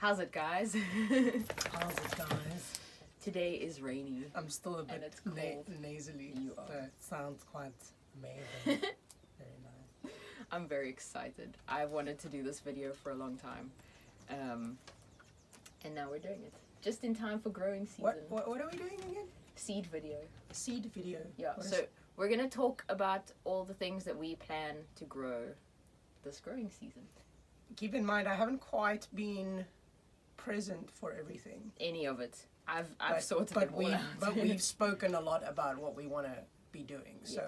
How's it, guys? How's it, guys? Today is rainy. I'm still a bit it's cold. nasally. You so are. it sounds quite amazing. Very nice. I'm very excited. I've wanted to do this video for a long time. And now we're doing it. Just in time for growing season. What are we doing again? Seed video. A seed video. Yeah, so we're going to talk about all the things that we plan to grow this growing season. Keep in mind, I haven't quite been present for everything. Any of it. I've sorted it all out. But we've spoken a lot about what we want to be doing. So,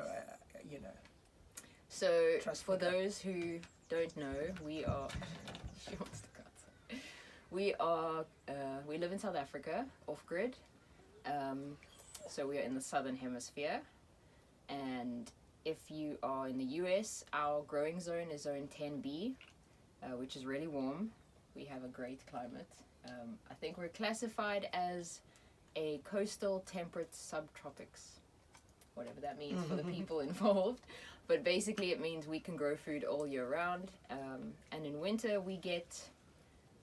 yes. So, for me. those who don't know, we are... She wants to cut. We live in South Africa, off-grid. So we are in the southern hemisphere. And if you are in the US, our growing zone is zone 10B, which is really warm. We have a great climate. I think we're classified as a coastal temperate subtropics, whatever that means for the people involved. But basically it means we can grow food all year round. And in winter we get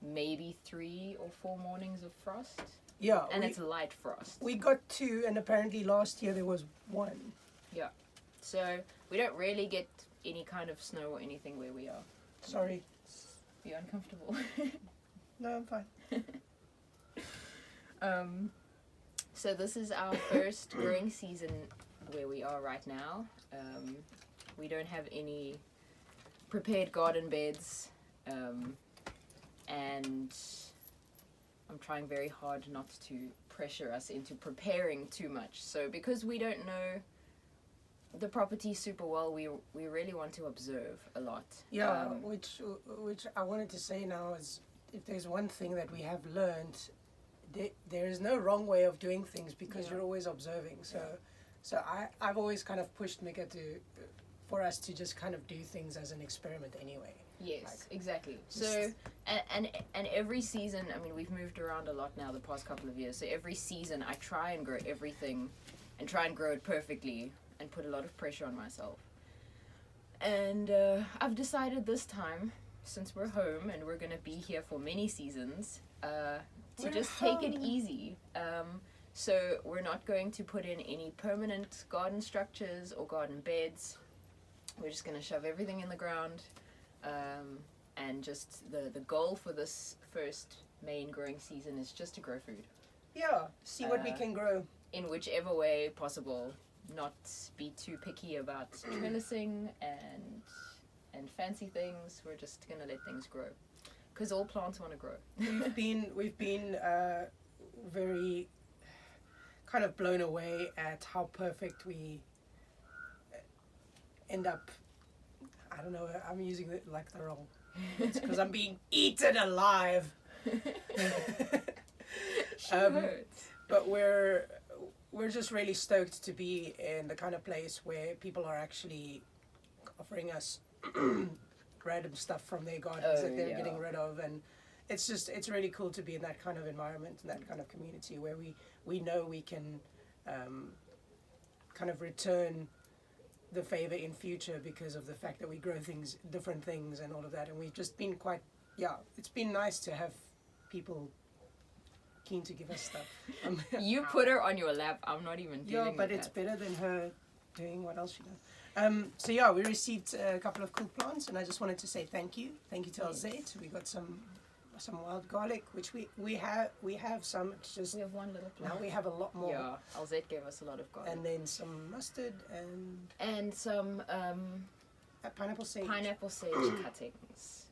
maybe 3 or 4 mornings of frost. Yeah. And it's light frost. We got 2, and apparently last year there was 1. Yeah. So we don't really get any kind of snow or anything where we are. Sorry. Be uncomfortable. No, I'm fine. So this is our first growing season where we are right now. We don't have any prepared garden beds, and I'm trying very hard not to pressure us into preparing too much. So because we don't know the property super well, we really want to observe a lot. Yeah, which I wanted to say now is, if there's one thing that we have learned, there is no wrong way of doing things because you're always observing. So I've always kind of pushed Mika for us to just kind of do things as an experiment anyway. Yes, exactly. So and every season, I mean, we've moved around a lot now the past couple of years. So every season I try and grow everything and try and grow it perfectly and put a lot of pressure on myself. And I've decided this time, since we're home and we're going to be here for many seasons, to just take it easy. So we're not going to put in any permanent garden structures or garden beds. We're just going to shove everything in the ground. And just the goal for this first main growing season is just to grow food. Yeah, see what we can grow. In whichever way possible. Not be too picky about trellising and fancy things. We're just gonna let things grow, because all plants want to grow. We've been very kind of blown away at how perfect we end up. I don't know. I'm using it like the wrong. It's because I'm being eaten alive. But we're just really stoked to be in the kind of place where people are actually offering us random stuff from their gardens that they're getting rid of, and it's really cool to be in that kind of environment and that kind of community where we know we can kind of return the favor in future because of the fact that we grow different things and all of that. And we've just been it's been nice to have people keen to give us stuff. You put her on your lap. I'm not even dealing with but it's that. better than her doing what else she does. So we received a couple of cool plants, and I just wanted to say thank you to Alzette. We got some wild garlic, which we have some. It's just we have one little plant. Now we have a lot more. Yeah, Alzette gave us a lot of garlic. And then some mustard and some pineapple sage cuttings.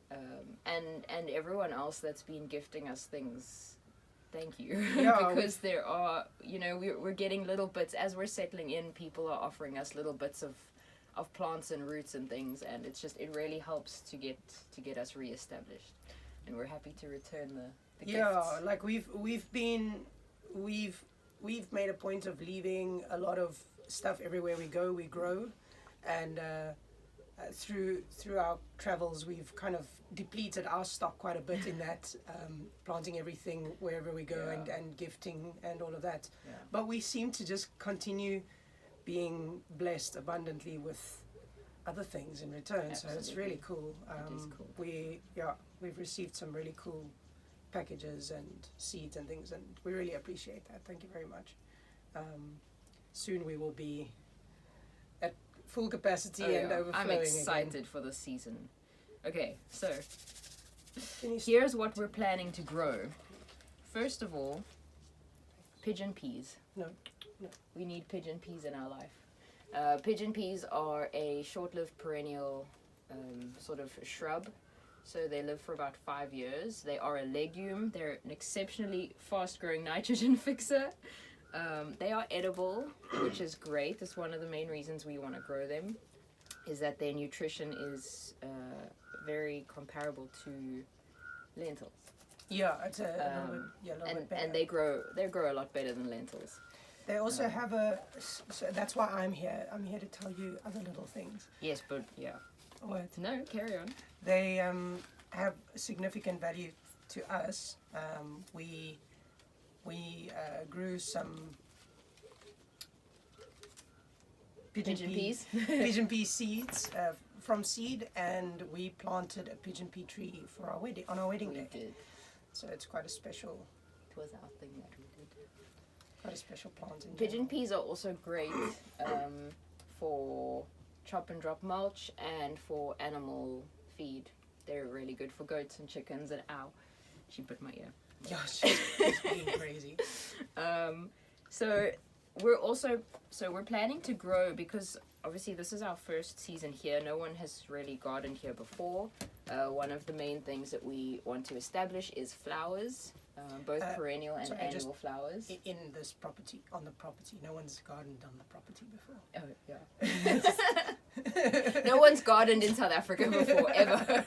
And everyone else that's been gifting us things. Thank you. Because there are, we're getting little bits as we're settling in. People are offering us little bits of plants and roots and things, and it really helps to get us reestablished. And we're happy to return the gifts. Yeah, like we've made a point of leaving a lot of stuff everywhere we go. We grow, and through our travels, we've kind of depleted our stock quite a bit in that, planting everything wherever we go and gifting and all of that. Yeah. But we seem to just continue being blessed abundantly with other things in return. Absolutely. So it's really cool. It is cool. We've received some really cool packages and seeds and things, and we really appreciate that. Thank you very much. Soon we will be at full capacity and overflowing. I'm excited again. for the season. Okay, so Finished. here's what we're planning to grow. First of all, pigeon peas. No. We need pigeon peas in our life. Pigeon peas are a short-lived perennial sort of shrub. So they live for about 5 years. They are a legume. They're an exceptionally fast-growing nitrogen fixer. They are edible, which is great. That's one of the main reasons we want to grow them, is that their nutrition is very comparable to lentils. Yeah, it's a little bit better. And they grow a lot better than lentils. They also have so that's why I'm here. I'm here to tell you other little things. Yes, but yeah. What? No, carry on. They have significant value to us. We grew some pigeon peas. pigeon pea seeds from seed, and we planted a pigeon pea tree for our wedding on our wedding We day. did. So it's quite a special. It was our thing that we did. Quite a special plant. In Pigeon general. peas are also great for chop and drop mulch and for animal feed. They're really good for goats and chickens. And ow, she bit my ear. Yeah, she's being crazy. So we're planning to grow, because obviously this is our first season here. No one has really gardened here before. One of the main things that we want to establish is flowers, both perennial and annual flowers. In this property, on the property, no one's gardened on the property before. Oh yeah. No one's gardened in South Africa before, ever.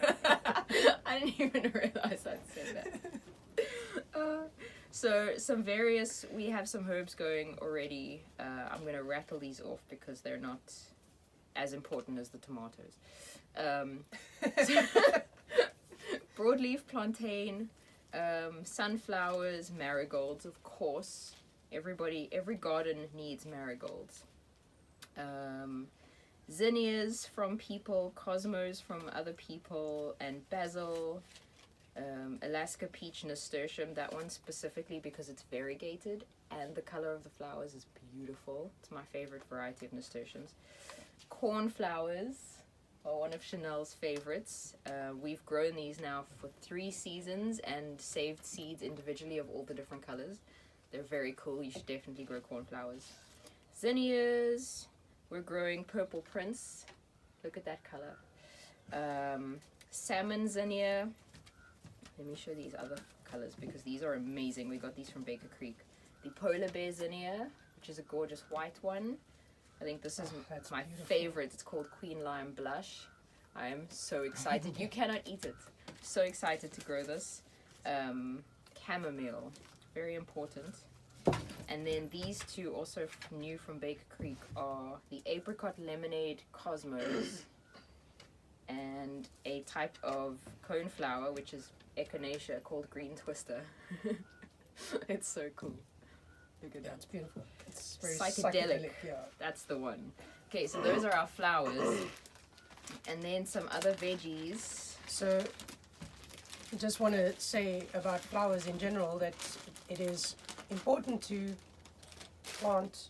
I didn't even realize I'd said that. So we have some herbs going already. I'm going to rattle these off because they're not as important as the tomatoes. Broadleaf plantain, sunflowers, marigolds, of course. Every garden needs marigolds. Zinnias from people, cosmos from other people, and basil. Alaska peach nasturtium, that one specifically because it's variegated and the color of the flowers is beautiful. It's my favorite variety of nasturtiums. Cornflowers are one of Chanel's favorites. We've grown these now for 3 seasons and saved seeds individually of all the different colors. They're very cool. You should definitely grow cornflowers. Zinnias. We're growing purple prince. Look at that color. Salmon zinnia. Let me show these other colors because these are amazing. We got these from Baker Creek. The polar bear zinnia, which is a gorgeous white one. I think this is my favorite. It's called Queen Lime Blush. I am so excited. You cannot eat it. So excited to grow this. Chamomile, very important. And then these two, also new from Baker Creek, are the apricot lemonade cosmos and a type of coneflower, which is echinacea, called green twister. It's so cool. Look at that. It's beautiful. It's very Psychedelic. Yeah. That's the one. Okay, so those are our flowers. And then some other veggies. So I just want to say about flowers in general that it is important to plant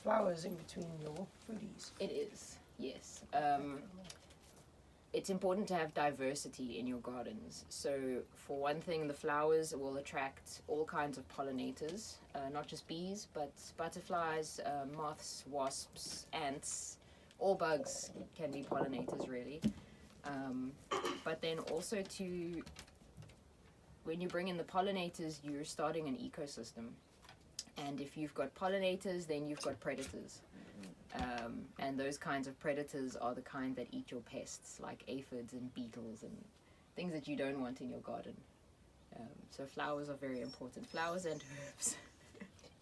flowers in between your foodies. It is, yes. It's important to have diversity in your gardens. So for one thing, the flowers will attract all kinds of pollinators, not just bees, but butterflies, moths, wasps, ants. All bugs can be pollinators, really. But then also when you bring in the pollinators, you're starting an ecosystem. And if you've got pollinators, then you've got predators. And those kinds of predators are the kind that eat your pests, like aphids and beetles and things that you don't want in your garden. So flowers are very important. Flowers and herbs.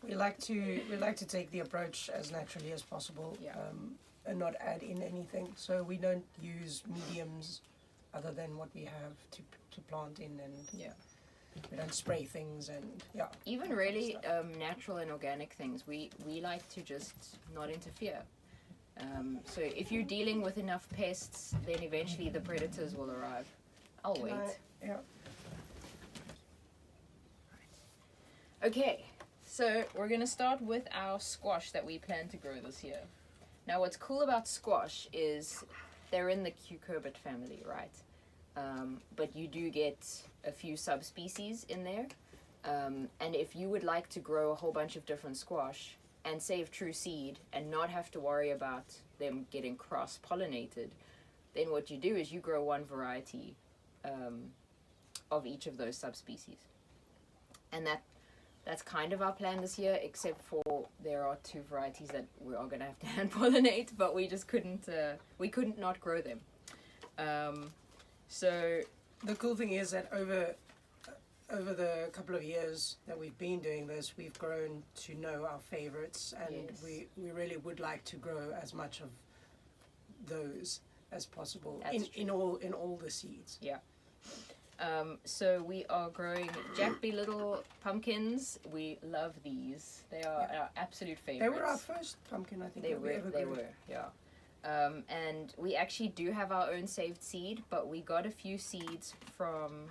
We like to take the approach as naturally as possible, Yeah. and not add in anything. So we don't use mediums other than what we have to plant in, and Yeah. we don't spray things, and yeah. Even really natural and organic things, we like to just not interfere. So if you're dealing with enough pests, then eventually the predators will arrive. I'll wait. Yeah. Okay, so we're gonna start with our squash that we plan to grow this year. Now, what's cool about squash is they're in the cucurbit family, right? But you do get a few subspecies in there. And if you would like to grow a whole bunch of different squash and save true seed and not have to worry about them getting cross-pollinated, then what you do is you grow one variety of each of those subspecies. And that's kind of our plan this year, except for there are two varieties that we are going to have to hand pollinate, but we just couldn't not grow them. So the cool thing is that over the couple of years that we've been doing this, we've grown to know our favorites, and yes. we really would like to grow as much of those as possible in all the seeds. Yeah. So we are growing Jackby little pumpkins. We love these. They are our absolute favorites. They were our first pumpkin, I think. They were, yeah. And we actually do have our own saved seed, but we got a few seeds from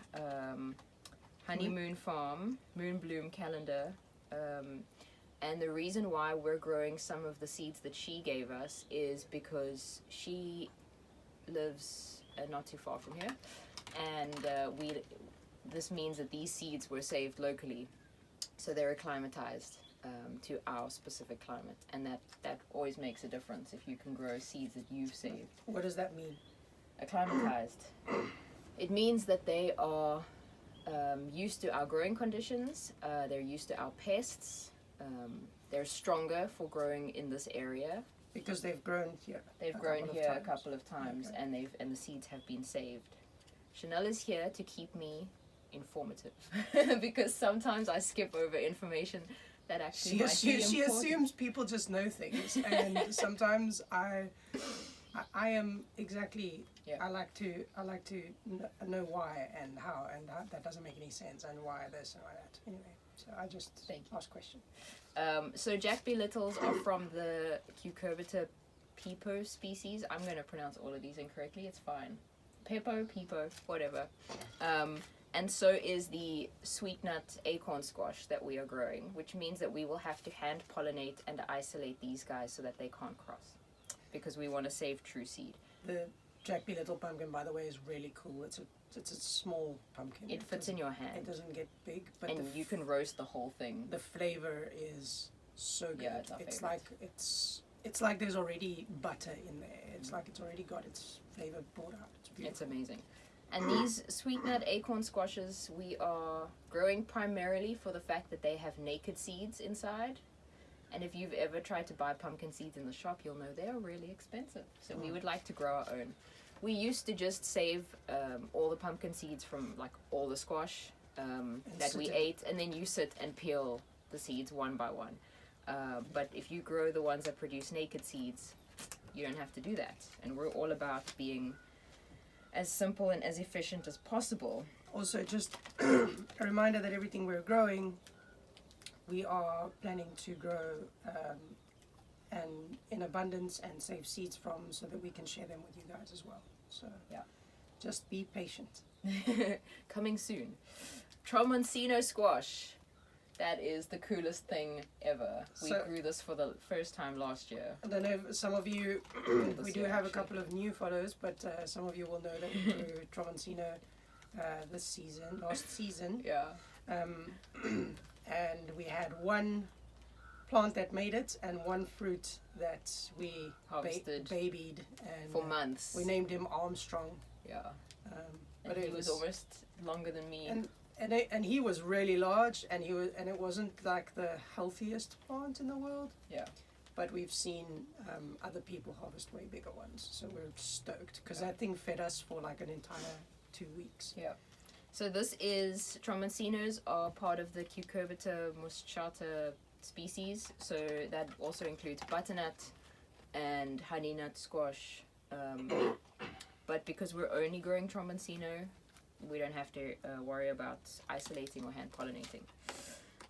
Honeymoon Farm, Moonbloom Calendar. And the reason why we're growing some of the seeds that she gave us is because she lives not too far from here. And this means that these seeds were saved locally, so they're acclimatized to our specific climate, and that always makes a difference if you can grow seeds that you've saved. What does that mean? Acclimatized. It means that they are used to our growing conditions. They're used to our pests. They're stronger for growing in this area. Because they've grown here. They've grown here a couple of times, okay. and the seeds have been saved. Chanel is here to keep me informative because sometimes I skip over information that actually might be important. She assumes people just know things, and sometimes I am exactly. Yeah. I like to know why and how, and that doesn't make any sense, and why this and why that. Anyway, so I just ask questions. So Jackby Littles are from the Cucurbita pepo species. I'm going to pronounce all of these incorrectly. It's fine. Pepo, whatever. And so is the sweet nut acorn squash that we are growing, which means that we will have to hand pollinate and isolate these guys so that they can't cross, because we want to save true seed. The Jackby Little pumpkin, by the way, is really cool. It's a small pumpkin. It fits in your hand. It doesn't get big, but and you can roast the whole thing. The flavor is so good. Yeah, it's like there's already butter in there. It's like it's already got its flavor brought out. It's beautiful. It's amazing. And these sweet nut acorn squashes we are growing primarily for the fact that they have naked seeds inside. And if you've ever tried to buy pumpkin seeds in the shop, you'll know they're really expensive. So we would like to grow our own. We used to just save all the pumpkin seeds from like all the squash that we ate, and then you sit and peel the seeds one by one. But if you grow the ones that produce naked seeds, you don't have to do that. And we're all about being as simple and as efficient as possible. Also, just a reminder that everything we're growing, we are planning to grow and in abundance and save seeds from, so that we can share them with you guys as well. So yeah, just be patient. Coming soon. Tramoncino squash. That is the coolest thing ever. We grew this for the first time last year. I don't know if some of you, we do have a couple of new followers, but some of you will know that we grew Tramoncino last season. Yeah. And we had one plant that made it and one fruit that we babied and for months. We named him Armstrong. Yeah. But he was almost longer than me. And he was really large, and it wasn't like the healthiest plant in the world. Yeah. But we've seen other people harvest way bigger ones, so we're stoked because that thing fed us for like an entire 2 weeks. Yeah. So this is Tramoncinos are part of the Cucurbita moschata species. So that also includes butternut and honey nut squash. But because we're only growing Tramoncino, we don't have to worry about isolating or hand pollinating.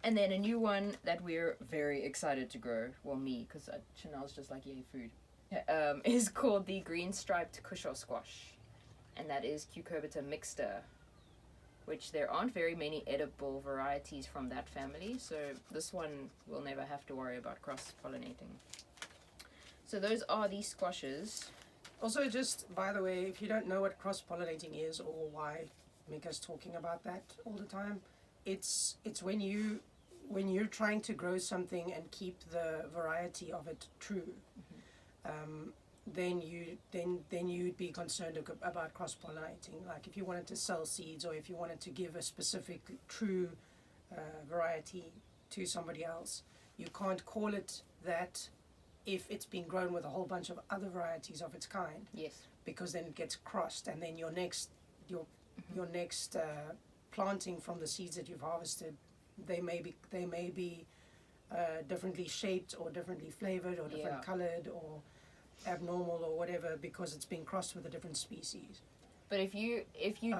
And then a new one that we're very excited to grow, well me, because Chanel's just like, yay, food, is called the green striped cushaw squash. And that is Cucurbita mixta. which there aren't very many edible varieties from that family. So this one we'll never have to worry about cross-pollinating. So those are the squashes. Also, just by the way, if you don't know what cross-pollinating is or why Mika's talking about that all the time, it's when you're trying to grow something and keep the variety of it true. Then you'd be concerned about cross-pollinating. Like if you wanted to sell seeds, or if you wanted to give a specific true variety to somebody else, you can't call it that if it's been grown with a whole bunch of other varieties of its kind. Yes. Because then it gets crossed, and then your next planting from the seeds that you've harvested, they may be differently shaped or differently flavored or different colored or abnormal or whatever, because it's been crossed with a different species. But if you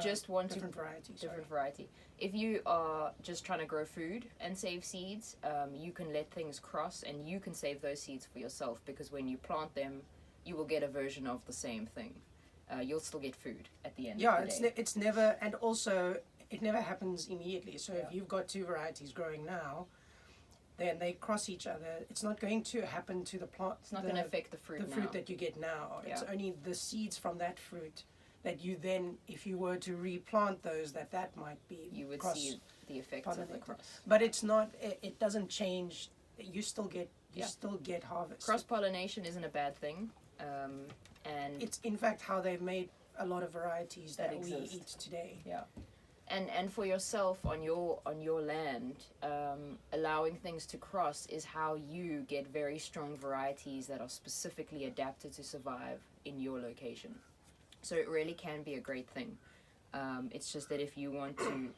just want different variety. If you are just trying to grow food and save seeds, you can let things cross, and you can save those seeds for yourself, because when you plant them, you will get a version of the same thing. You'll still get food at the end. Yeah, of the day. It's never, and also it never happens immediately. So if you've got two varieties growing now, then they cross each other. It's not going to happen to the plant. It's not going to affect the fruit. The fruit that you get now. It's only the seeds from that fruit that you then, if you were to replant those, that might be you would see the effects of the cross. But it's not. It doesn't change. You still get harvest. Cross pollination isn't a bad thing, and it's in fact how they've made a lot of varieties that we eat today. Yeah. And for yourself on your land, allowing things to cross is how you get very strong varieties that are specifically adapted to survive in your location. So it really can be a great thing. It's just that if you want to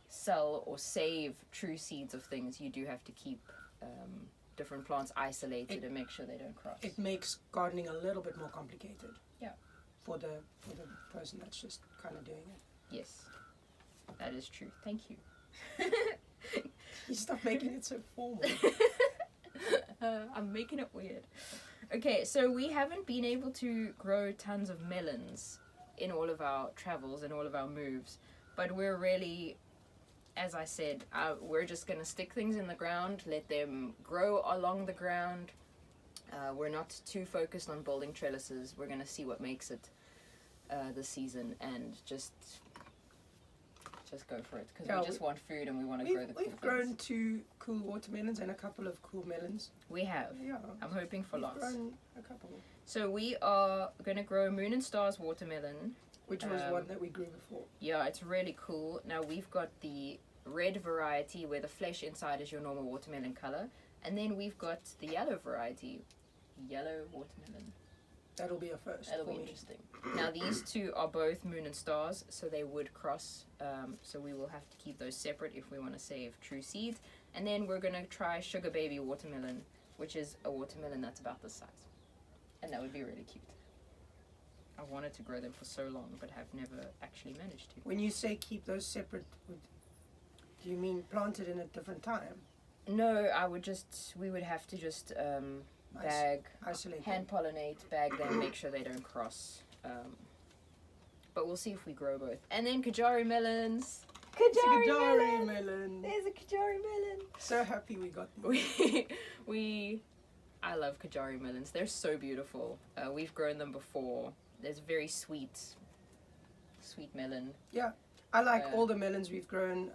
sell or save true seeds of things, you do have to keep different plants isolated and make sure they don't cross. It makes gardening a little bit more complicated. Yeah. For the person that's just kind of doing it. Yes. That is true. Thank you. You stop making it so formal. I'm making it weird. Okay, so we haven't been able to grow tons of melons in all of our travels and all of our moves, but we're really, as I said, we're just going to stick things in the ground, let them grow along the ground. We're not too focused on building trellises. We're going to see what makes it this season, and just go for it, because we just want food and we want to grow the cool things. We've grown 2 cool watermelons and a couple of cool melons. We have. Yeah. I'm hoping for lots. We've grown a couple. So we are going to grow Moon and Stars watermelon. Which was one that we grew before. Yeah, it's really cool. Now we've got the red variety where the flesh inside is your normal watermelon color. And then we've got the yellow variety, yellow watermelon. That'll be a first. That'll be interesting. Now these two are both Moon and Stars, so they would cross. So we will have to keep those separate if we want to save true seeds. And then we're going to try Sugar Baby watermelon, which is a watermelon that's about this size. And that would be really cute. I wanted to grow them for so long, but have never actually managed to. When you say keep those separate, do you mean planted in a different time? No, we would have to just isolate hand pollinate, bag them, make sure they don't cross. But we'll see if we grow both. And then Kajari melons. Kajari melon. There's a Kajari melon. So happy we got them. I love Kajari melons. They're so beautiful. We've grown them before. There's very sweet melon. Yeah. I like all the melons we've grown.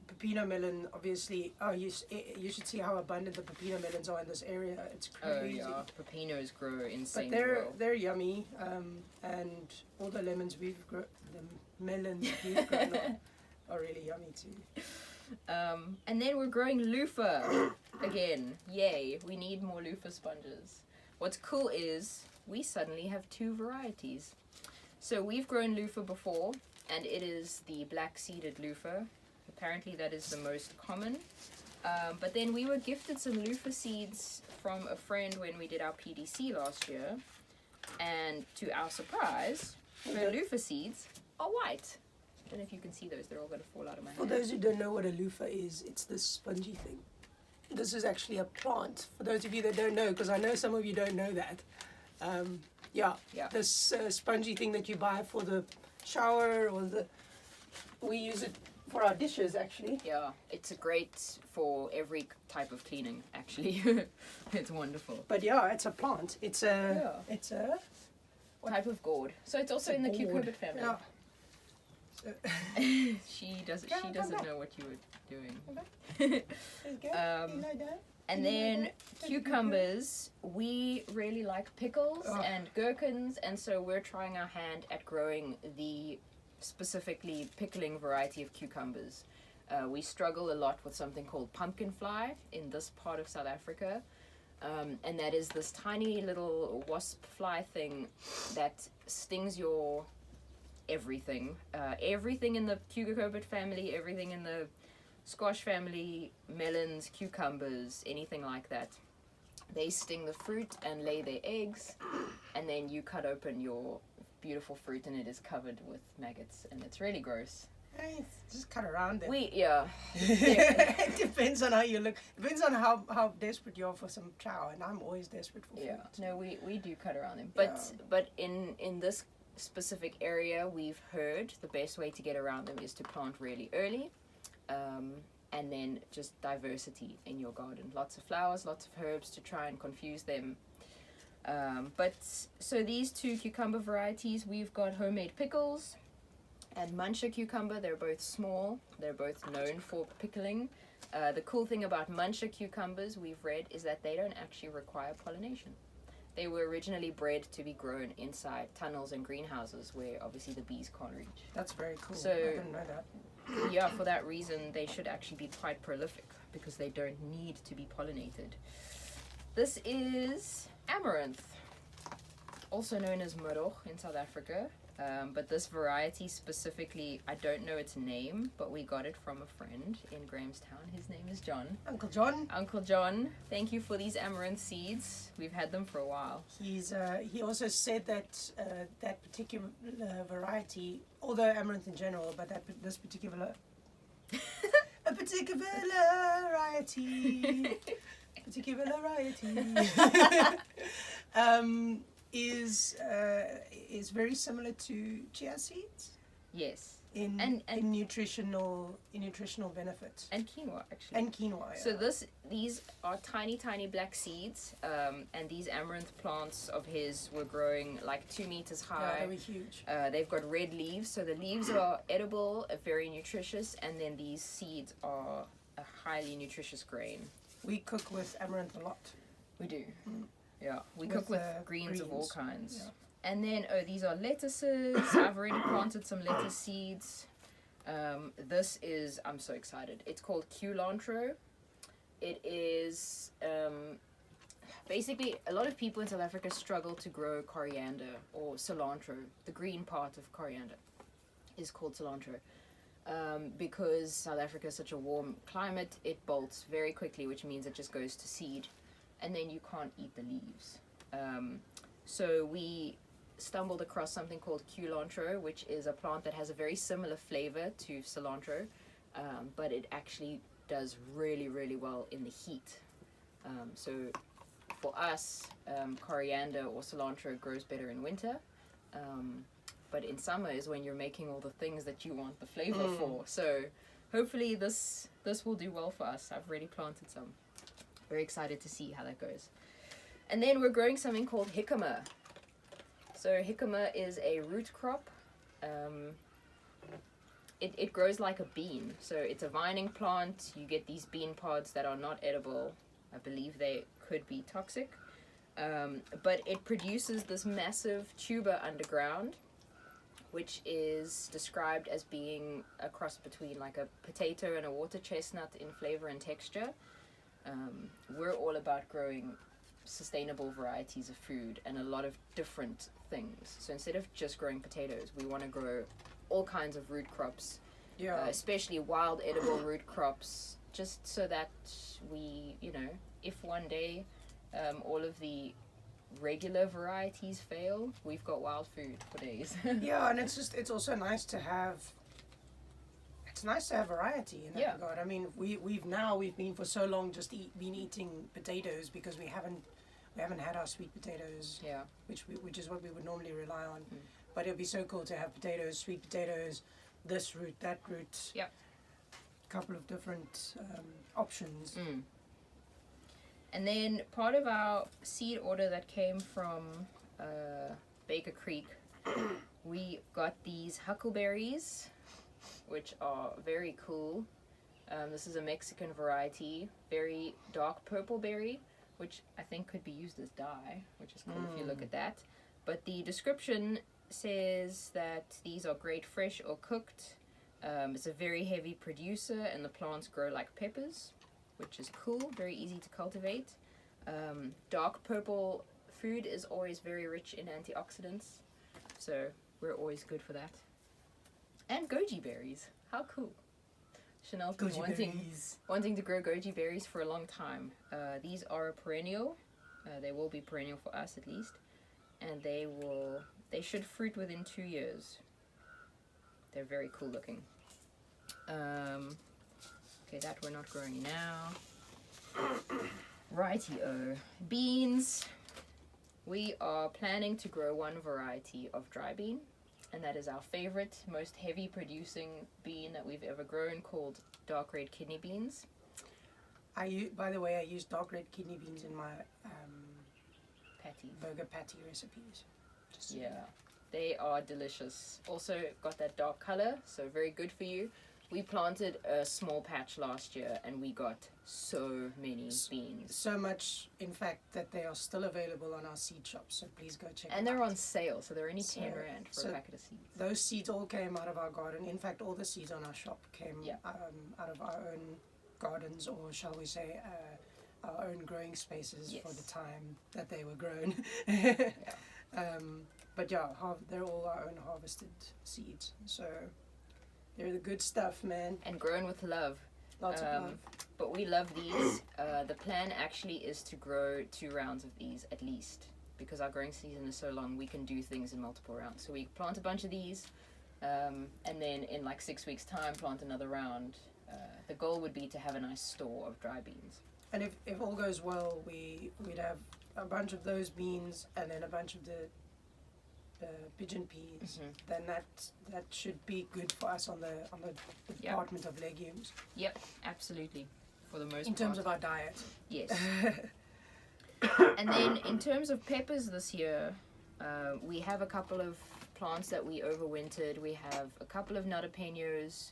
Pepino melon, obviously. Oh, you should see how abundant the pepino melons are in this area. It's crazy. Oh yeah, pepinos grow insane. But they're yummy. And all the lemons we've grown, the melons we've grown are really yummy too. And then we're growing loofah again. Yay! We need more loofah sponges. What's cool is we suddenly have 2 varieties. So we've grown loofah before, and it is the black-seeded loofah. Apparently that is the most common. But then we were gifted some loofah seeds from a friend when we did our PDC last year. And to our surprise, her loofah seeds are white. I don't know if you can see those. They're all going to fall out of my hand. For those who don't know what a loofah is, it's this spongy thing. This is actually a plant. For those of you that don't know, because I know some of you don't know that. This spongy thing that you buy for the shower, or we use it for our dishes, actually. Yeah, it's great for every type of cleaning, actually. It's wonderful. But yeah, it's a plant. It's a Type of gourd. So it's also in the cucumber family. Yeah. So She doesn't know what you were doing. there you go. You know that? And then cucumbers, we really like pickles and gherkins, and so we're trying our hand at growing the specifically pickling variety of cucumbers. We struggle a lot with something called pumpkin fly in this part of South Africa, and that is this tiny little wasp fly thing that stings your everything. Everything in the cucumber family, everything in the squash family, melons, cucumbers, anything like that. They sting the fruit and lay their eggs, and then you cut open your beautiful fruit and it is covered with maggots, and it's really gross. Hey, just cut around it. It Depends on how you look. Depends on how desperate you are for some chow, and I'm always desperate for food. No, we do cut around them. But in this specific area, we've heard the best way to get around them is to plant really early. And then just diversity in your garden. Lots of flowers, lots of herbs to try and confuse them. So these two cucumber varieties, we've got homemade pickles and muncher cucumber. They're both small. They're both known for pickling. The cool thing about muncher cucumbers, we've read, is that they don't actually require pollination. They were originally bred to be grown inside tunnels and greenhouses where obviously the bees can't reach. That's very cool. So, I didn't know that. Yeah, for that reason, they should actually be quite prolific because they don't need to be pollinated. This is amaranth, also known as moroch in South Africa. But this variety specifically, I don't know its name, but we got it from a friend in Grahamstown. His name is John. Uncle John. Uncle John, thank you for these amaranth seeds. We've had them for a while. He also said that that particular variety, although amaranth in general, but this particular variety is very similar to chia seeds. Yes. In nutritional benefits. And quinoa, actually. And quinoa, yeah. So these are tiny black seeds, and these amaranth plants of his were growing like 2 meters high. Yeah, they were huge. They've got red leaves, so the leaves are edible, very nutritious, and then these seeds are a highly nutritious grain. We cook with amaranth a lot. We do. Yeah, we cook with greens of all kinds. Yeah. And then, these are lettuces. I've already planted some lettuce seeds. This is, I'm so excited. It's called Culantro. It is, basically, a lot of people in South Africa struggle to grow coriander or cilantro. The green part of coriander is called cilantro. Because South Africa is such a warm climate, it bolts very quickly, which means it just goes to seed. And then you can't eat the leaves. So we stumbled across something called Culantro, which is a plant that has a very similar flavor to cilantro, but it actually does really, really well in the heat. So for us, coriander or cilantro grows better in winter, but in summer is when you're making all the things that you want the flavor for. So hopefully this will do well for us. I've already planted some. Very excited to see how that goes. And then we're growing something called jicama. So jicama is a root crop. It grows like a bean. So it's a vining plant. You get these bean pods that are not edible. I believe they could be toxic. But it produces this massive tuber underground, which is described as being a cross between like a potato and a water chestnut in flavor and texture. We're all about growing sustainable varieties of food and a lot of different things. So instead of just growing potatoes, we want to grow all kinds of root crops, especially wild edible root crops, just so that we, if one day all of the regular varieties fail, we've got wild food for days. Yeah, and it's also nice to have. It's nice to have variety in that regard. I mean, we've been for so long just been eating potatoes because we haven't had our sweet potatoes. Yeah. Which is what we would normally rely on. But it'd be so cool to have potatoes, sweet potatoes, this root, that root. Yeah. couple of different options. And then part of our seed order that came from Baker Creek, we got these Huckleberries, which are very cool. This is a Mexican variety, very dark purple berry, which I think could be used as dye, which is cool if you look at that. But the description says that these are great fresh or cooked. It's a very heavy producer and the plants grow like peppers, which is cool, very easy to cultivate. Dark purple food is always very rich in antioxidants, so we're always good for that. And goji berries, how cool. Chanel's been wanting to grow goji berries for a long time. These are a perennial. They will be perennial for us at least, and they should fruit within 2 years. They're very cool looking. Okay, that we're not growing now. Righty-o. Beans. We are planning to grow one variety of dry bean, and that is our favorite, most heavy producing bean that we've ever grown, called dark red kidney beans. By the way, I use dark red kidney beans in my Patties. burger patty recipes. Yeah, they are delicious. Also got that dark color, so very good for you. We planted a small patch last year and we got so many beans. So much, in fact, that they are still available on our seed shop, so please go check them out. And they're on sale, so they're only 10 rand for a packet of seeds. Those seeds all came out of our garden. In fact, all the seeds on our shop came out of our own gardens, or shall we say, our own growing spaces for the time that they were grown. But yeah, they're all our own harvested seeds. So they're the good stuff, man. And grown with love. Lots of love. But we love these. The plan actually is to grow 2 rounds of these at least. Because our growing season is so long, we can do things in multiple rounds. So we plant a bunch of these, and then in like 6 weeks' time, plant another round. The goal would be to have a nice store of dry beans. And if all goes well, we'd have a bunch of those beans and then a bunch of the pigeon peas. Then that should be good for us on the department of legumes. Yep, absolutely. For the most part. In terms of our diet. Yes. And then in terms of peppers this year, we have a couple of plants that we overwintered. We have a couple of nutterpenos,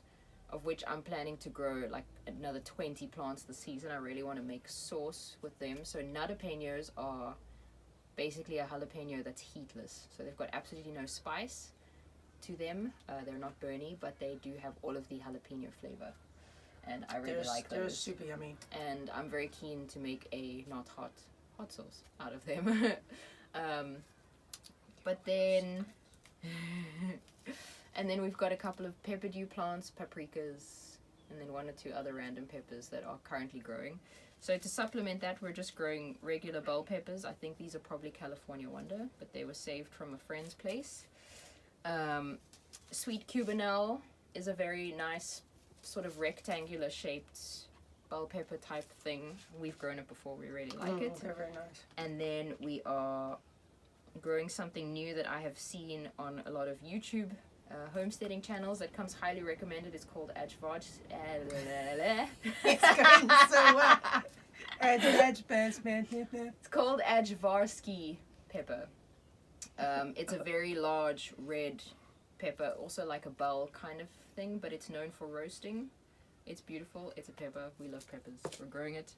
of which I'm planning to grow like another 20 plants this season. I really want to make sauce with them. So nutterpenos are basically a jalapeno that's heatless. So they've got absolutely no spice to them. They're not burny, but they do have all of the jalapeno flavor. And I really like those. They're super yummy. And I'm very keen to make a not hot sauce out of them. But then... and then we've got a couple of pepper dew plants, paprikas, and then 1 or 2 other random peppers that are currently growing. So to supplement that, we're just growing regular bell peppers. I think these are probably California Wonder, but they were saved from a friend's place. Sweet Cubana is a very nice sort of rectangular shaped bell pepper type thing. We've grown it before, we really like it. They're very nice. And then we are growing something new that I have seen on a lot of YouTube homesteading channels that comes highly recommended. It's called It's going so well. It's called Ajvarski pepper. It's a very large red pepper, also like a bell kind of thing, but it's known for roasting. It's beautiful. It's a pepper. We love peppers. We're growing it.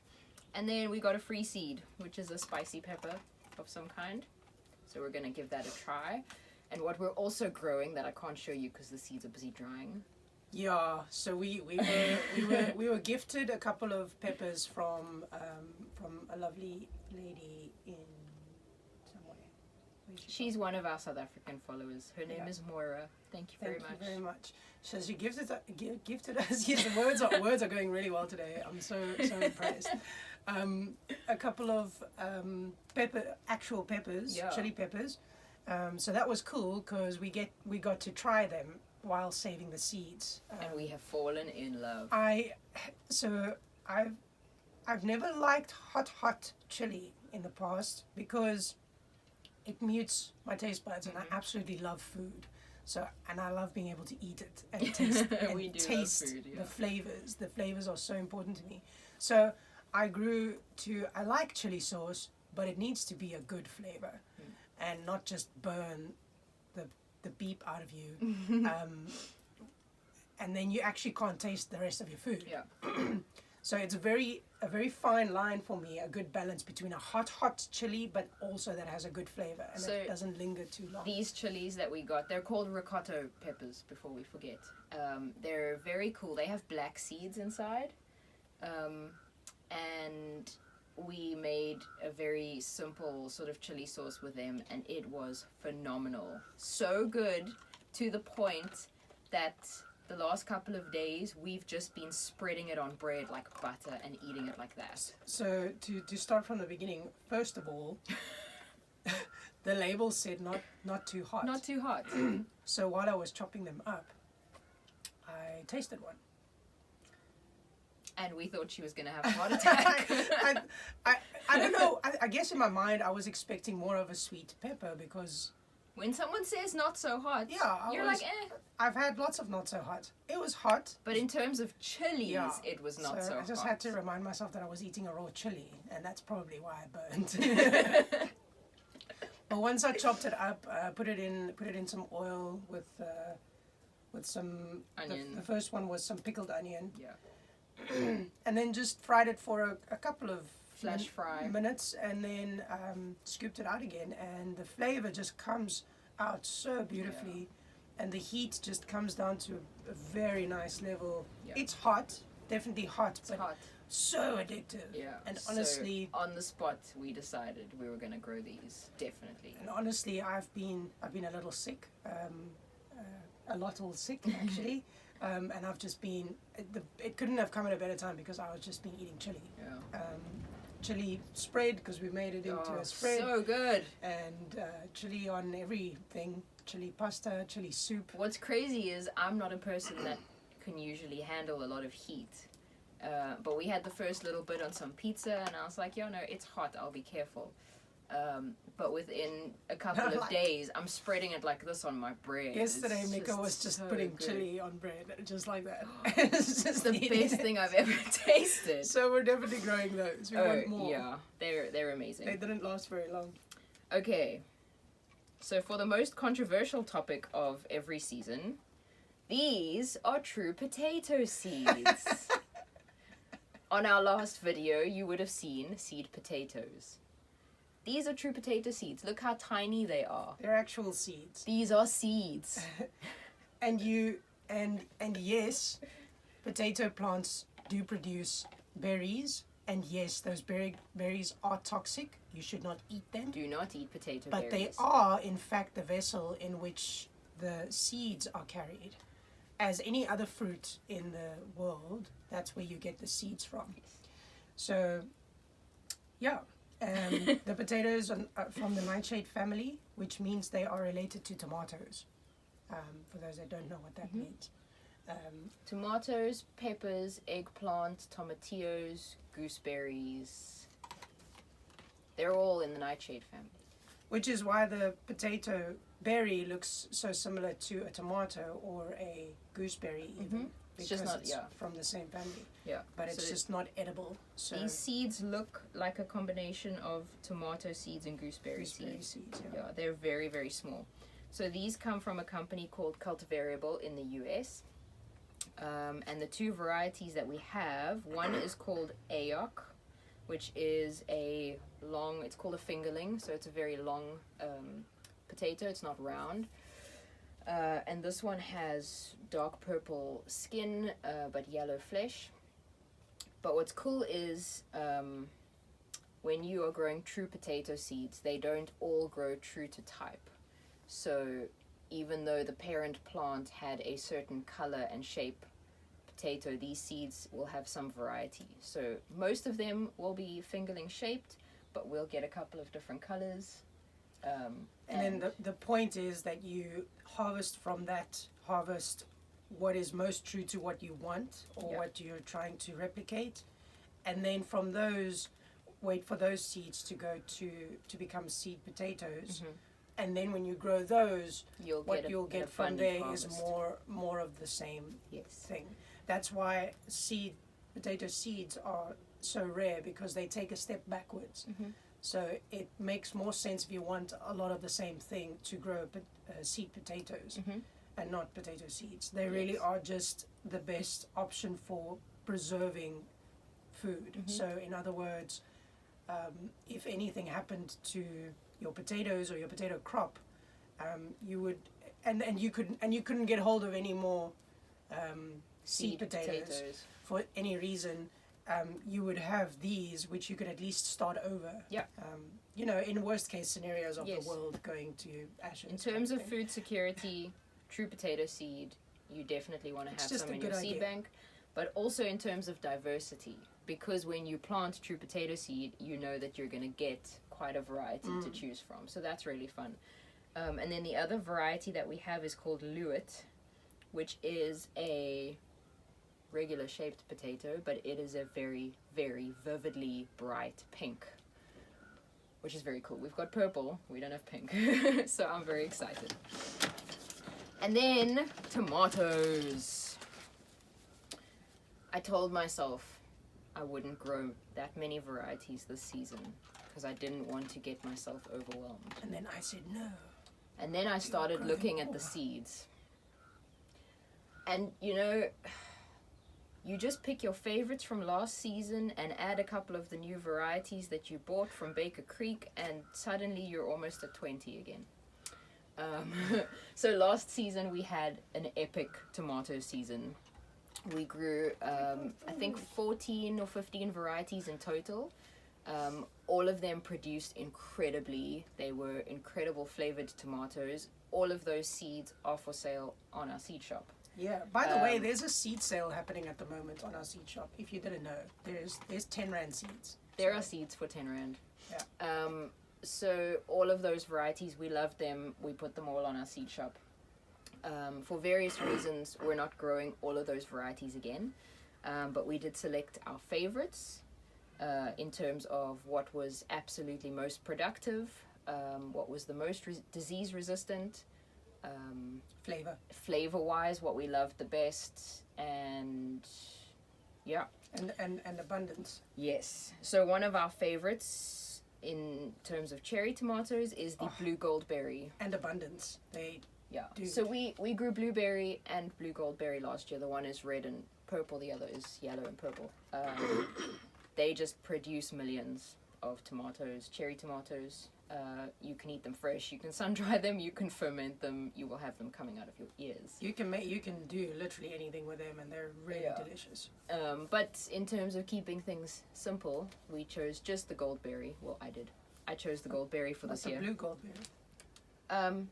And then we got a free seed, which is a spicy pepper of some kind. So we're going to give that a try. And what we're also growing that I can't show you because the seeds are busy drying. Yeah, so we were gifted a couple of peppers from a lovely lady in somewhere. She's one of our South African followers. Her name is Moira. Thank you very much. Thank you very much. So she gifted us. Yes, the words are going really well today. I'm so impressed. A couple of actual peppers, chili peppers. So that was cool because we got to try them while saving the seeds. And we have fallen in love. I've never liked hot chili in the past because it mutes my taste buds, and I absolutely love food. So, and I love being able to eat it and taste, and We do love taste food, yeah. the flavors. The flavors are so important to me. So I like chili sauce, but it needs to be a good flavor and not just burn the beep out of you. And then you actually can't taste the rest of your food. Yeah. So it's a very fine line for me, a good balance between a hot chili, but also that has a good flavor and So it doesn't linger too long. These chilies that we got, they're called ricotta peppers, before we forget. They're very cool. They have black seeds inside. And we made a very simple sort of chili sauce with them, and it was phenomenal. So good, to the point that the last couple of days we've just been spreading it on bread like butter and eating it like that. So to start from the beginning, first of all, the label said not too hot. Not too hot. So while I was chopping them up, I tasted one. And we thought she was going to have a heart attack. I don't know. I guess in my mind I was expecting more of a sweet pepper because... When someone says not so hot, Yeah, you're like, eh. I've had lots of not so hot. It was hot. But in terms of chilies, Yeah. it was not so hot. I just had to remind myself that I was eating a raw chili, and that's probably why I burned. But once I chopped it up, put it in some oil with some Onion. The first one was some pickled onion. Yeah. And then just fried it for a couple of Flash fry. minutes, and then scooped it out again, and the flavor just comes out so beautifully, and the heat just comes down to a very nice level. Yeah. It's hot, definitely hot, It's but hot. so addictive. Yeah. And so honestly, on the spot, we decided we were going to grow these. Definitely. I've been a little sick, a lot sick actually. And I've just been, it couldn't have come at a better time because I was just been eating chili. Yeah. Chili spread, because we made it into a spread. So good. And chili on everything. Chili pasta, chili soup. What's crazy is I'm not a person that can usually handle a lot of heat. But we had the first little bit on some pizza, and I was like, no, it's hot, I'll be careful. But within a couple of days, I'm spreading it like this on my bread. Yesterday, It's Mika was just so putting good. chili on bread, just like that. It's just the best thing I've ever tasted. So we're definitely growing those. We want more. Yeah, they're amazing. They didn't last very long. Okay, so for the most controversial topic of every season, these are true potato seeds. On our last video, you would have seen seed potatoes. These are true potato seeds. Look how tiny they are. They're actual seeds. These are seeds. And yes, potato plants do produce berries, and yes, those berries are toxic. You should not eat them. Do not eat potato But berries. they are, in fact, the vessel in which the seeds are carried. As any other fruit in the world, that's where you get the seeds from. So, yeah. The potatoes are from the nightshade family, which means they are related to tomatoes. For those that don't know what that means. Tomatoes, peppers, eggplant, tomatillos, gooseberries. They're all in the nightshade family. Which is why the potato berry looks so similar to a tomato or a gooseberry even. It's Because just not, from the same family. Yeah. But it's So just not edible. So these seeds look like a combination of tomato seeds and gooseberry gooseberry seeds. seeds, Yeah, they're very, very small. So these come from a company called Cultivariable in the US. And the two varieties that we have, one is called Ayok, which is it's called a fingerling, so it's a very long potato, it's not round. And this one has dark purple skin, but yellow flesh. But what's cool is when you are growing true potato seeds, they don't all grow true to type. So even though the parent plant had a certain color and shape potato, these seeds will have some variety. So most of them will be fingerling shaped, but we'll get a couple of different colors. And then the point is that you harvest what is most true to what you want or what you're trying to replicate. And then from those, wait for those seeds to go to become seed potatoes. and then when you grow those, what you'll an get from abundant there harvest. is more of the same Yes. thing. That's why potato seeds are so rare, because they take a step backwards. Mhm. So it makes more sense if you want a lot of the same thing to grow seed potatoes Mhm. and not potato seeds. They really Yes. are just the best option for preserving food. Mhm. So in other words, if anything happened to your potatoes or your potato crop, you would and you couldn't get hold of any more seed potatoes for any reason, you would have these, which you could at least start over. Yeah. In worst case scenarios of Yes. the world going to ashes. In terms of food security, true potato seed, you definitely want to It's have just some a in your good seed idea. bank. But also in terms of diversity, because when you plant true potato seed, you know that you're going to get quite a variety to choose from. So that's really fun. And then the other variety that we have is called Luet, which is a regular shaped potato, but it is a very, very vividly bright pink, which is very cool. We've got purple, we don't have pink. So I'm very excited. And then tomatoes. I told myself I wouldn't grow that many varieties this season because I didn't want to get myself overwhelmed. And then I said no. And then I started growing looking at more. the seeds. And you just pick your favorites from last season and add a couple of the new varieties that you bought from Baker Creek, and suddenly you're almost at 20 again. So last season we had an epic tomato season. We grew, I think, 14 or 15 varieties in total. All of them produced incredibly. They were incredible flavored tomatoes. All of those seeds are for sale on our seed shop. Yeah. By the way, there's a seed sale happening at the moment on our seed shop. If you didn't know, there's 10 Rand seeds. There are seeds for 10 Rand. Yeah. So all of those varieties, we love them. We put them all on our seed shop. For various reasons, we're not growing all of those varieties again. But we did select our favorites in terms of what was absolutely most productive, what was the most disease resistant, flavor-wise, what we loved the best, and yeah. And abundance. Yes. So one of our favorites in terms of cherry tomatoes is the blue goldberry. And abundance. Yeah. Dude. So we grew blueberry and blue goldberry last year. The one is red and purple, the other is yellow and purple. They just produce millions of tomatoes, cherry tomatoes. You can eat them fresh, you can sun dry them, you can ferment them, you will have them coming out of your ears. You can do literally anything with them, and they're really delicious. But in terms of keeping things simple, we chose just the goldberry. Well, I did. I chose the goldberry for this year. The blue goldberry?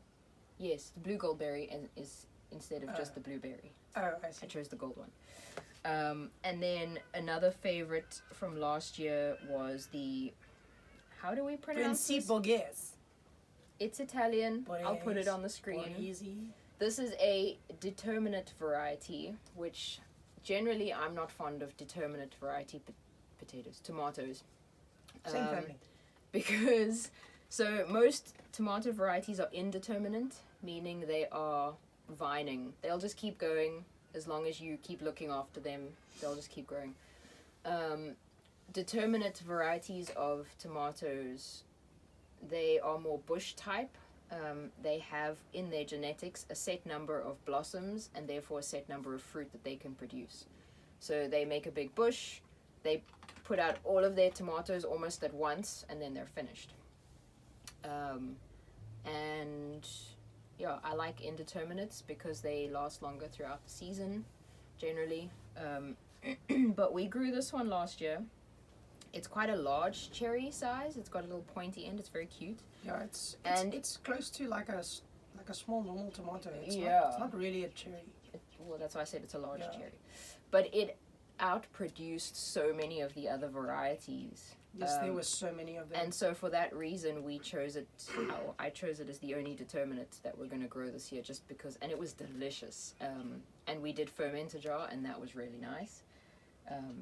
Yes, the blue goldberry is instead of just the blueberry. Oh, I see. I chose the gold one. And then another favorite from last year was the, how do we pronounce this? Borghese. It's Italian. I'll put it on the screen. Borghese. This is a determinate variety, which generally I'm not fond of determinate variety tomatoes. Same family. Because, so most tomato varieties are indeterminate, meaning they are vining. They'll just keep going as long as you keep looking after them. They'll just keep growing. Determinate varieties of tomatoes, they are more bush type. They have in their genetics a set number of blossoms and therefore a set number of fruit that they can produce. So they make a big bush, they put out all of their tomatoes almost at once, and then they're finished. And yeah, I like indeterminates because they last longer throughout the season, generally. But we grew this one last year. It's quite a large cherry size. It's got a little pointy end. It's very cute. Yeah, it's close to like a small normal tomato. It's not really a cherry. Well, that's why I said it's a large cherry. But it outproduced so many of the other varieties. Yes, there were so many of them. And so for that reason, we chose it. I chose it as the only determinate that we're going to grow this year, just because, and it was delicious. And we did ferment a jar, and that was really nice.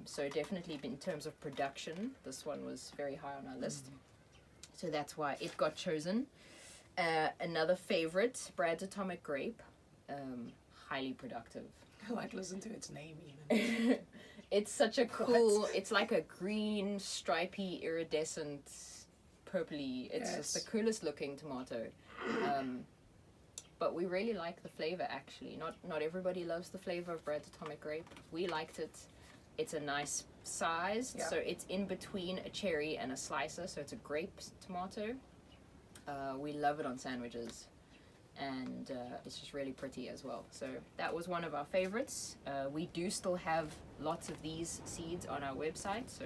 So definitely in terms of production, this one was very high on our list. So that's why it got chosen. Another favorite, Brad's Atomic Grape. Highly productive. Like, listen to its name even. It's such a cool, it's like a green, stripy, iridescent, purpley. It's just the coolest looking tomato. But we really like the flavor, actually. Not everybody loves the flavor of Brad's Atomic Grape. We liked it. It's a nice size, so it's in between a cherry and a slicer, so it's a grape tomato. We love it on sandwiches, and it's just really pretty as well. So that was one of our favorites. We do still have lots of these seeds on our website, so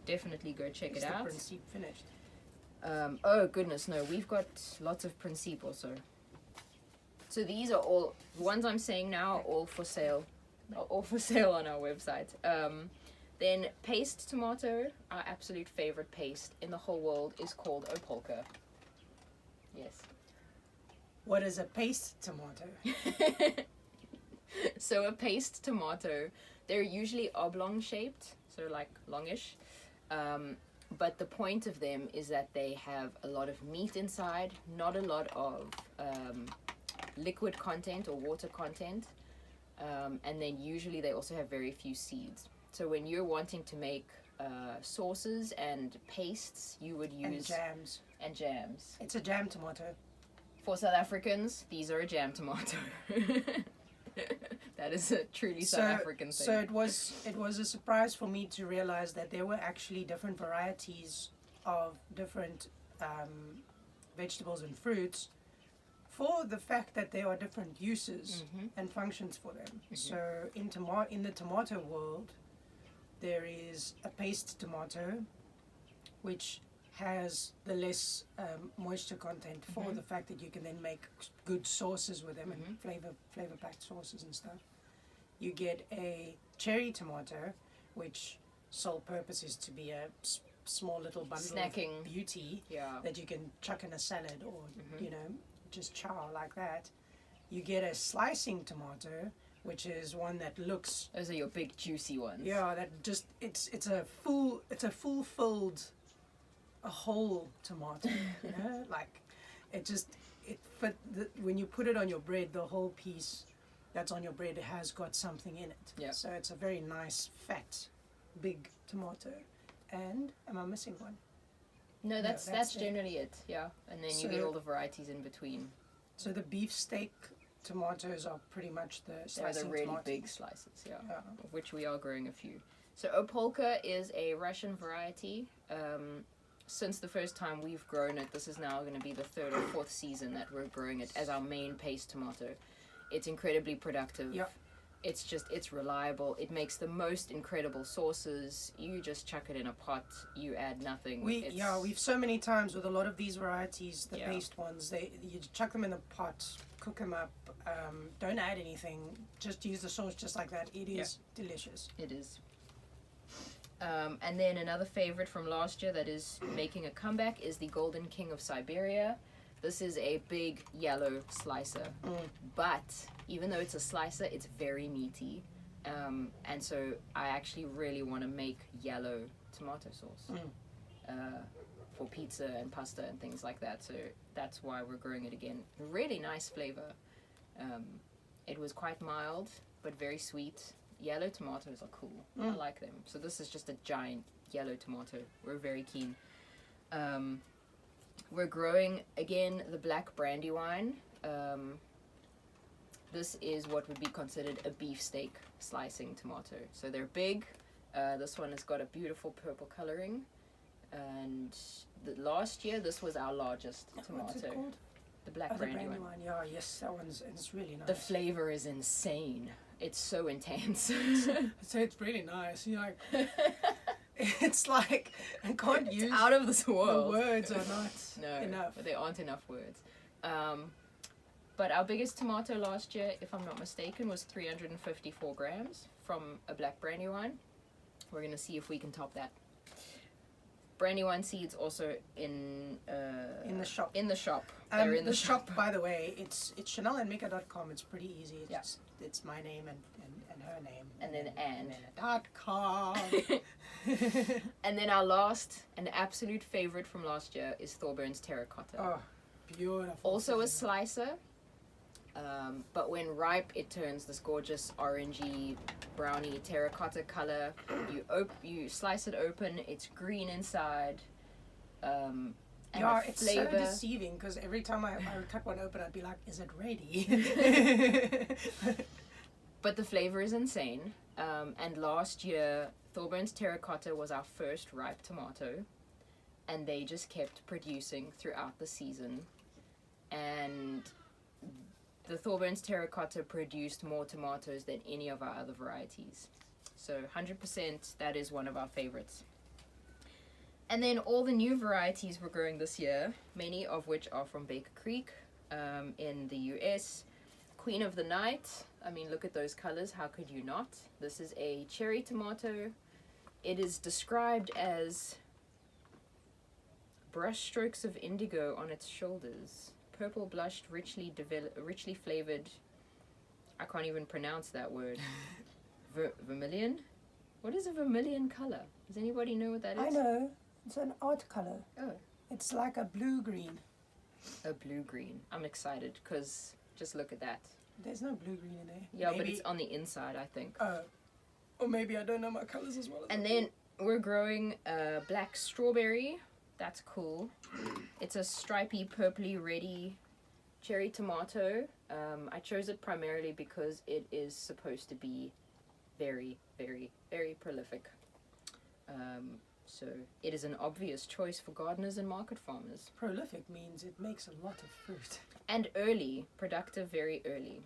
definitely go check it out. Is the Principe finished? Oh goodness, no, we've got lots of Principe also. So these are all, the ones I'm saying now, are all for sale on our website. Then paste tomato, our absolute favorite paste in the whole world, is called Opolka. Yes. What is a paste tomato? So a paste tomato, they're usually oblong shaped, so like longish. But the point of them is that they have a lot of meat inside, not a lot of liquid content or water content. And then usually they also have very few seeds. So when you're wanting to make sauces and pastes, you would use... And jams. It's a jam tomato. For South Africans, these are a jam tomato. That is a truly South African thing. So it was a surprise for me to realize that there were actually different varieties of different vegetables and fruits, for the fact that there are different uses and functions for them. So in the tomato world, there is a paste tomato, which has the less moisture content for the fact that you can then make good sauces with them and flavor packed sauces and stuff. You get a cherry tomato, which sole purpose is to be a small little bundle snacking of beauty that you can chuck in a salad or just chow like that. You get a slicing tomato, which is one that looks... Those are your big juicy ones. Yeah, that just it's a full-filled, a whole tomato. Like when you put it on your bread, the whole piece that's on your bread has got something in it. Yeah. So it's a very nice, fat, big tomato. And am I missing one? No, that's generally it. Yeah, and then you get all the varieties in between. So the beefsteak tomatoes are pretty much the slicing They're the really tomatoes. big slices, of which we are growing a few. So Opolka is a Russian variety. Since the first time we've grown it, this is now going to be the third or fourth season that we're growing it as our main paste tomato. It's incredibly productive. Yep. It's reliable. It makes the most incredible sauces. You just chuck it in a pot. You add nothing. We've so many times with a lot of these varieties, the paste ones, you chuck them in a pot, cook them up, don't add anything, just use the sauce just like that. It is delicious. It is. And then another favorite from last year that is making a comeback is the Golden King of Siberia. This is a big yellow slicer, but even though it's a slicer, it's very meaty. And so I actually really want to make yellow tomato sauce for pizza and pasta and things like that. So that's why we're growing it again. Really nice flavor. It was quite mild, but very sweet. Yellow tomatoes are cool. I like them. So this is just a giant yellow tomato. We're very keen. We're growing, again, the black brandywine. This is what would be considered a beefsteak slicing tomato. So they're big. This one has got a beautiful purple coloring. And last year, this was our largest tomato. What's it called? The black brandywine. Yeah, yes, that one's it's really nice. The flavor is insane. It's so intense. So it's really nice. You're like... It's like I can't use out of this world. The words are not enough. But there aren't enough words. But our biggest tomato last year, if I'm not mistaken, was 354 grams from a black brandywine. We're gonna see if we can top that. Brandywine seeds also in the shop. In the shop. They're in the shop. By the way, it's channelandmika.com. It's pretty easy. It's my name and her name. And then .com. And then our last and absolute favorite from last year is Thorburns Terracotta. Oh. beautiful. Also a slicer. But when ripe, it turns this gorgeous orangey, browny terracotta color. You slice it open. It's green inside. And yeah, the it's flavor... so deceiving because every time I would cut one open, I'd be like, "Is it ready?" But the flavor is insane. And last year, Thorburns Terracotta was our first ripe tomato, and they just kept producing throughout the season. And the Thorburns Terracotta produced more tomatoes than any of our other varieties. So 100%, that is one of our favorites. And then all the new varieties we're growing this year, many of which are from Baker Creek in the US. Queen of the Night, I mean, look at those colors, how could you not? This is a cherry tomato. It is described as brush strokes of indigo on its shoulders. Purple blushed, richly flavored. I can't even pronounce that word. Vermilion? What is a vermilion color? Does anybody know what that is? I know. It's an art color. Oh. It's like a blue-green. A blue-green. I'm excited because just look at that. There's no blue-green in there. Yeah, maybe, but it's on the inside, I think. Or maybe I don't know my colors as well. And then we're growing black strawberry. That's cool. It's a stripy, purpley, reddy cherry tomato. I chose it primarily because it is supposed to be very, very, very prolific. So it is an obvious choice for gardeners and market farmers. Prolific means it makes a lot of fruit. And early, productive very early.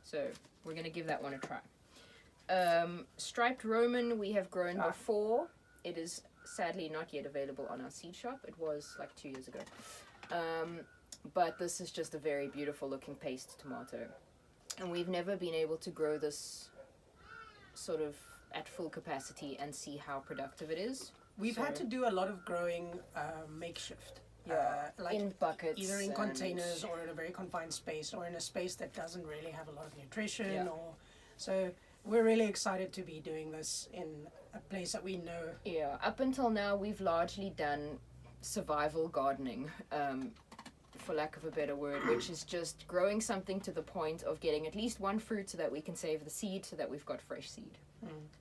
So we're going to give that one a try. Striped Roman we have grown before. It is sadly not yet available on our seed shop. It was like 2 years ago. But this is just a very beautiful looking paste tomato. And we've never been able to grow this sort of at full capacity and see how productive it is. We've had to do a lot of growing makeshift. Like in buckets. Either in containers or in a very confined space or in a space that doesn't really have a lot of nutrition. Yeah. So we're really excited to be doing this in a place that we know. Yeah, up until now we've largely done survival gardening, for lack of a better word, which is just growing something to the point of getting at least one fruit so that we can save the seed so that we've got fresh seed.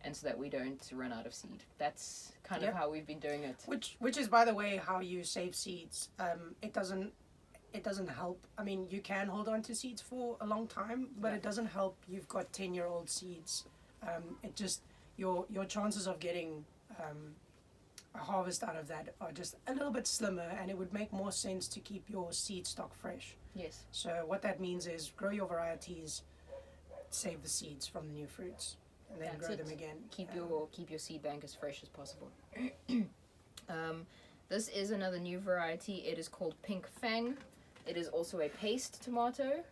And so that we don't run out of seed. That's kind of how we've been doing it. Which is, by the way, how you save seeds. It doesn't help. I mean, you can hold on to seeds for a long time, but it doesn't help. You've got 10-year-old seeds. It just your chances of getting a harvest out of that are just a little bit slimmer, and it would make more sense to keep your seed stock fresh. Yes. So what that means is grow your varieties, save the seeds from the new fruits, and then grow them again. Keep your seed bank as fresh as possible. This is another new variety. It is called Pink Fang. It is also a paste tomato.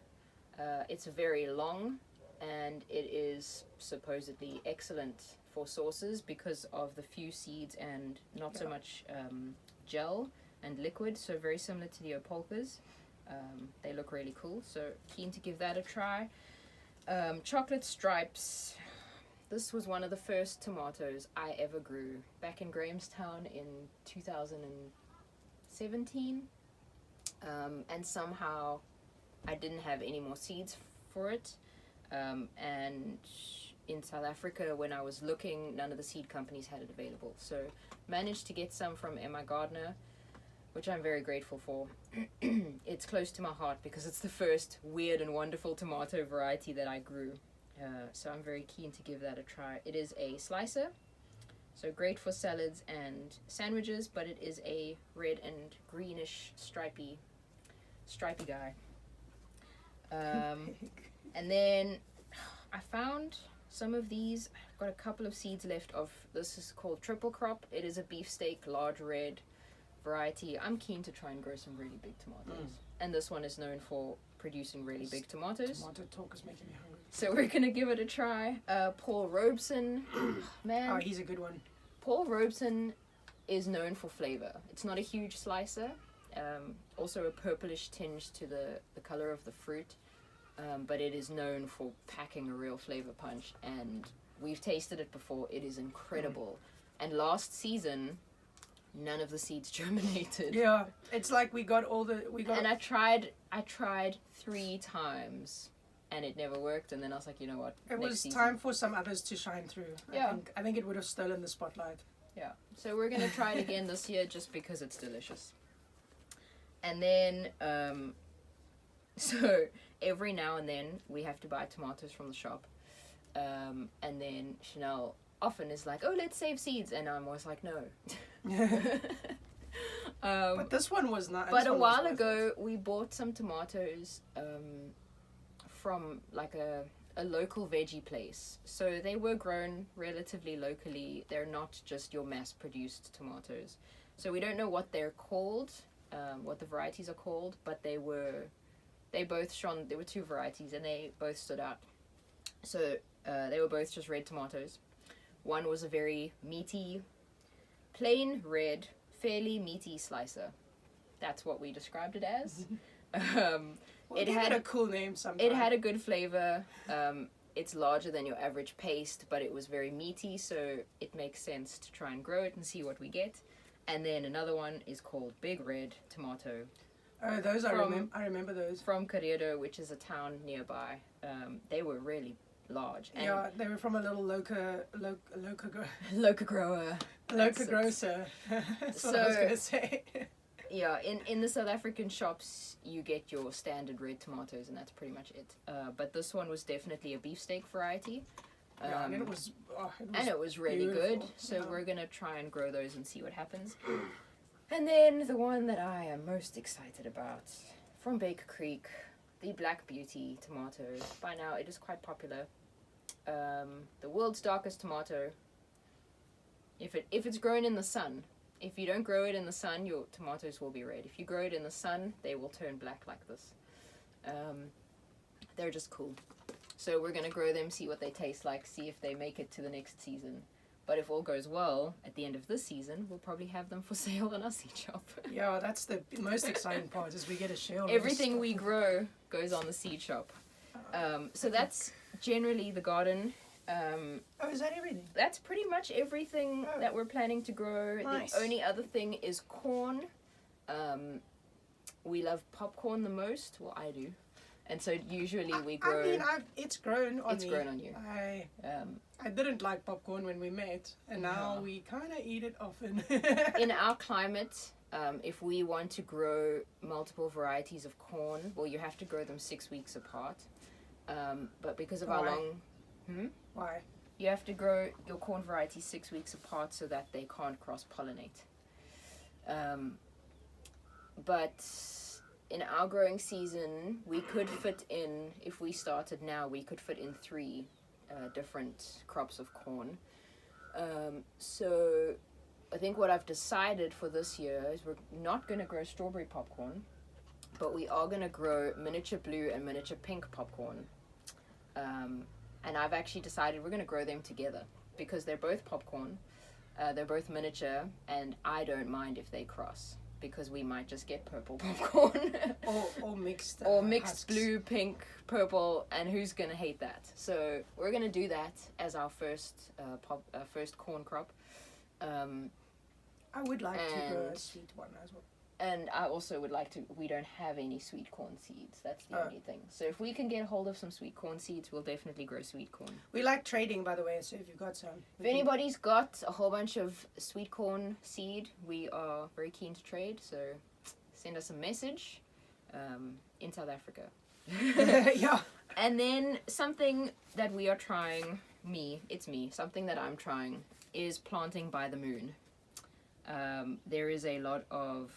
It's very long, and it is supposedly excellent for sauces because of the few seeds and not so much gel and liquid. So very similar to the opalkas. They look really cool. So keen to give that a try. Chocolate Stripes. This was one of the first tomatoes I ever grew back in Grahamstown in 2017. And somehow I didn't have any more seeds for it. And in South Africa, when I was looking, none of the seed companies had it available. So managed to get some from Emma Gardner, which I'm very grateful for. It's close to my heart because it's the first weird and wonderful tomato variety that I grew. So I'm very keen to give that a try. It is a slicer, so great for salads and sandwiches, but it is a red and greenish stripy guy. And then I found some of these. I've got a couple of seeds left of, this is called Triple Crop. It is a beefsteak large red variety. I'm keen to try and grow some really big tomatoes. And this one is known for producing really big tomatoes. Tomato talk is making me hungry. So we're going to give it a try. Paul Robeson. Man. Oh, he's a good one. Paul Robeson is known for flavor. It's not a huge slicer. Also a purplish tinge to the color of the fruit. But it is known for packing a real flavor punch. And we've tasted it before. It is incredible. And last season, none of the seeds germinated. Yeah, it's like we got. And I tried 3 times, and it never worked. And then I was like, you know what? It was season. time for some others to shine through. Yeah. I think it would have stolen the spotlight. Yeah. So we're gonna try it again this year, just because it's delicious. And then, so every now and then we have to buy tomatoes from the shop, and then Chanel often is like, "Oh, let's save seeds," and I'm always like, "No." But this one was not. But a while ago, we bought some tomatoes from like a local veggie place. So they were grown relatively locally. They're not just your mass-produced tomatoes. So we don't know what they're called, what the varieties are called, but they both shone. There were 2 varieties, and they both stood out. So they were both just red tomatoes. One was a very meaty, plain red, fairly meaty slicer. That's what we described it as. It had a cool name sometime. It had a good flavor. It's larger than your average paste, but it was very meaty, so it makes sense to try and grow it and see what we get. And then another one is called Big Red Tomato. Oh, those I remember those. From Carriedo, which is a town nearby. They were really large. And yeah, they were from a little local grower. Local grocer. That's what I was going to say. Yeah, in the South African shops, you get your standard red tomatoes, and that's pretty much it. But this one was definitely a beefsteak variety. Yeah, and it was really beautiful. good. So we're going to try and grow those and see what happens. And then the one that I am most excited about, from Baker Creek, the Black Beauty tomato. By now, it is quite popular. The world's darkest tomato. If it's grown in the sun. If you don't grow it in the sun, your tomatoes will be red. If you grow it in the sun, they will turn black like this. They're just cool. So we're going to grow them, see what they taste like, see if they make it to the next season. But if all goes well, at the end of this season, we'll probably have them for sale in our seed shop. Yeah, that's the most exciting part, is we get a share of Everything we grow goes on the seed shop. So that's generally the garden. Is that everything? That's pretty much everything that we're planning to grow. Nice. The only other thing is corn. We love popcorn the most. Well, I do. And so usually we grow... I mean, it's grown on me. It's grown on you. I didn't like popcorn when we met, and now we kind of eat it often. In our climate, if we want to grow multiple varieties of corn, well, you have to grow them 6 weeks apart. But because of our long... Why? You have to grow your corn varieties 6 weeks apart so that they can't cross-pollinate. But in our growing season, we could fit in, if we started now, we could fit in 3 different crops of corn. So I think what I've decided for this year is we're not going to grow strawberry popcorn, but we are going to grow miniature blue and miniature pink popcorn. And I've actually decided we're going to grow them together because they're both popcorn, they're both miniature, and I don't mind if they cross because we might just get purple popcorn. or mixed. Or mixed husks. blue, pink, purple, and who's going to hate that? So we're going to do that as our first corn crop. I would like to grow a sweet one as well. And I also would like to, we don't have any sweet corn seeds. That's the only thing. So if we can get a hold of some sweet corn seeds, we'll definitely grow sweet corn. We like trading, by the way, so if you've got some. If anybody's got a whole bunch of sweet corn seed, we are very keen to trade. So send us a message in South Africa. Yeah. And then something that we are trying, something that I'm trying is planting by the moon. There is a lot of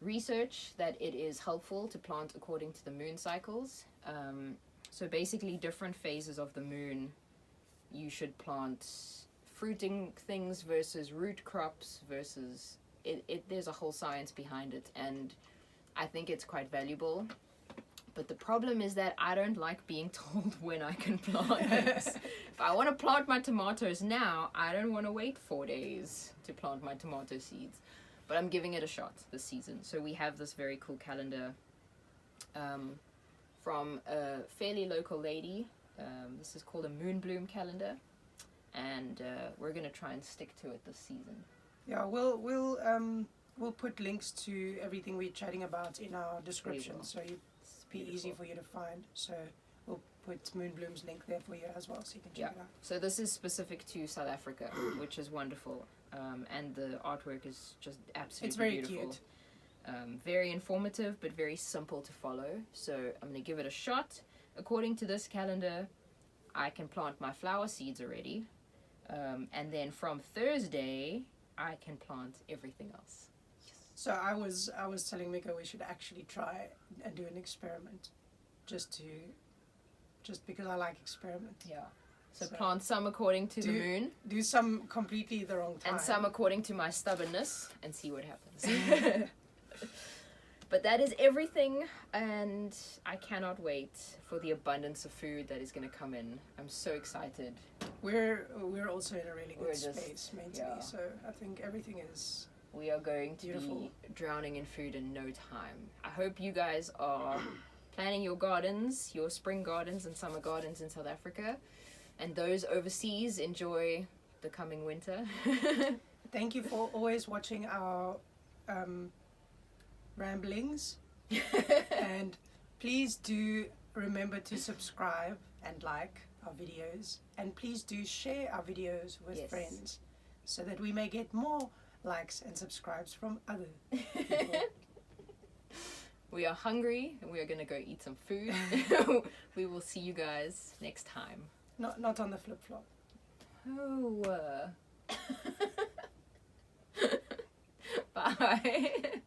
research that it is helpful to plant according to the moon cycles. So basically different phases of the moon, you should plant fruiting things versus root crops versus there's a whole science behind it, and I think it's quite valuable. But the problem is that I don't like being told when I can plant things. If I want to plant my tomatoes now, I don't want to wait 4 days to plant my tomato seeds. But I'm giving it a shot this season. So we have this very cool calendar from a fairly local lady. This is called a moon bloom calendar. and we're gonna try and stick to it this season. Yeah, we'll put links to everything we're chatting about in our description, so it'll be easy for you to find. So we'll put Moonbloom's link there for you as well, so you can check it out. So this is specific to South Africa, which is wonderful, and the artwork is just absolutely beautiful. Cute. Very informative, but very simple to follow. So I'm gonna give it a shot. According to this calendar, I can plant my flower seeds already, and then from Thursday I can plant everything else. Yes. So I was telling Mika we should actually try and do an experiment, just because I like experiment. Yeah. So plant some according to the moon. Do some completely the wrong time. And some according to my stubbornness, and see what happens. But that is everything, and I cannot wait for the abundance of food that is going to come in. I'm so excited. We're also in a really good space mentally, so I think everything is We are going to be drowning in food in no time. I hope you guys are planning your gardens, your spring gardens and summer gardens in South Africa, and those overseas enjoy the coming winter. Thank you for always watching our ramblings, and please do remember to subscribe and like our videos, and please do share our videos with friends so that we may get more likes and subscribes from other people. We are hungry and we are going to go eat some food. We will see you guys next time. Not on the flip-flop. Oh. Bye.